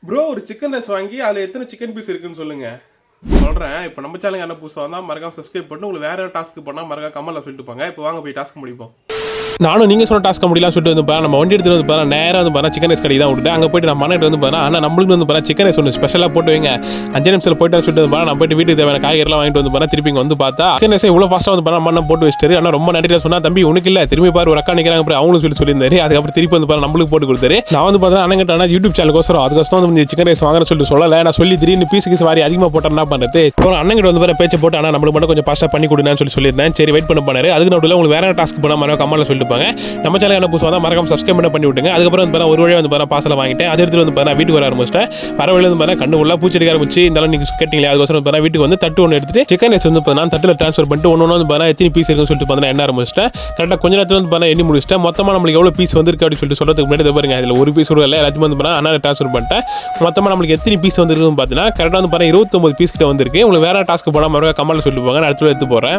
Bro ஒரு chicken rice வாங்கி அதில் எத்தனை சிக்கன் பீஸ் இருக்குன்னு சொல்லுங்க. சொல்கிறேன். இப்போ நம்ம சேனல் என்ன புதுசாக வந்தால் மறக்காம சப்ஸ்கிரைப் பண்ணி உங்களுக்கு வேறு டாஸ்க்கு பண்ணால் மறக்காம கமெண்ட்டில் சொல்லிட்டு போங்க. இப்போ வாங்க போய் டாஸ்க் முடிப்போம். நானும் நீங்கள் சொன்ன டாஸ்க் முடியலாம் சொல்லிட்டு வந்து நம்ம வண்டி எடுத்துட்டு வந்து பாரு நேராக வந்து பாரு சிக்கன் ரைஸ் கடைக்கு தான் விட்டுட்டு அங்கே போயிட்டு நான் மனைட்டு வந்து பாரு ஆனால் நம்மளுக்கு வந்து பாரு சிக்கன் ரைஸ் ஒன்று ஸ்பெஷலாக போட்டு வைங்க 5 நிமிஷத்தில் போயிட்டு சொல்லிட்டு வந்து பாரு நான் போயிட்டு வீட்டுக்கு தேவையான காய்கறிலாம் வாங்கிட்டு வந்து பாரு திருப்பி வந்து பார்த்தா சிக்கன் ரைஸ் இவ்வளோ ஃபாஸ்ட்டாக வந்து பாரு மண்ணை போட்டு வச்சிட்டாரு. ஆனால் ரொம்ப நன்றியாக சொன்னா தம்பி உனக்கு இல்லை திரும்பி பாரு ஒரு அக்கா நிற்கிறாங்க அப்புறம் அவங்களும் சொல்லியிருந்தாரு. அதுக்கப்புறம் திருப்பி வந்து பாரு நம்மளுக்கு போட்டு கொடுத்தாரு. நான் வந்து பார்த்தா அண்ணங்கிட்ட யூடியூப் சேனலுக்கோசரம் அதுக்கோசம் வந்து சிக்கன் ரைஸ் வாங்குறேன்னு சொல்லிட்டு சொல்லலை. நான் சொல்லி திடீர்னு பீஸ் வாரி அதிகமாக போட்டேன் என்ன பண்ணுறது. அப்புறம் அண்ணங்கிட்ட வந்து பாரு பேச்சு போட்டு ஆனால் நம்மளுக்கு மட்டும் கொஞ்சம் ஃபாஸ்ட்டாக பண்ணி கொடுன்னு சொல்லியிருந்தேன். சரி வெயிட் பண்ண போனாரு. அதுக்கு நடுவில் உங்களுக்கு வேற டாஸ்க் பண்ணால் மறக்காம கமெண்ட்டில் சொல்லிட்டு போங்க. நம்ம சேனல் என்ன புதுசாக வந்தால் மறக்காம சப்ஸ்கிரைப் பண்ணி விட்டுங்க. அதுக்கப்புறம் வந்து ஒரு வழியாக வந்து பார்சல் வாங்கிட்டேன். அது எடுத்துட்டு வந்து வீட்டுக்கு வர ஆரம்பிச்சிட்டேன். வர வழியில் வந்து கண்ணு உள்ள பூச்செடிக்க ஆரம்பிச்சு இந்த நீங்கள் கேட்டீங்களே அதுக்கோசரம் வீட்டுக்கு வந்து தட்டு ஒன்று எடுத்துட்டு சிக்கன் ரைஸ் வந்து நான் தட்டில் ட்ரான்ஸ்ஃபர் பண்ணிட்டு ஒன்று வந்து எத்தனை பீஸ் இருக்குன்னு சொல்லிட்டு என்ன ஆரம்பிச்சிட்டேன். கரெக்டாக கொஞ்ச நேரத்தில் வந்து எண்ணி முடிச்சிட்டேன். மொத்தமாக நம்மளுக்கு எவ்வளோ பீஸ் வந்திருக்கு அப்படின்னு சொல்லிட்டு சொல்றதுக்கு முன்னாடி பாருங்க அதில் ஒரு பீஸ் கூட இல்லை எல்லாத்தையும் வந்து அண்ணா ட்ரான்ஸ்ஃபர் பண்ணிட்டேன். மொத்தமாக நம்மளுக்கு எத்தனை பீஸ் வந்துருக்குன்னு பார்த்தீங்கன்னா கரெக்டாக வந்து 29 பீஸ் கிட்ட வந்திருக்கு. உங்களுக்கு வேற டாஸ்க் போனால் மறுபடியும் கமெண்ட்ல சொல்லிட்டு போங்க. நான் அடுத்து எடுத்து போகிறேன்.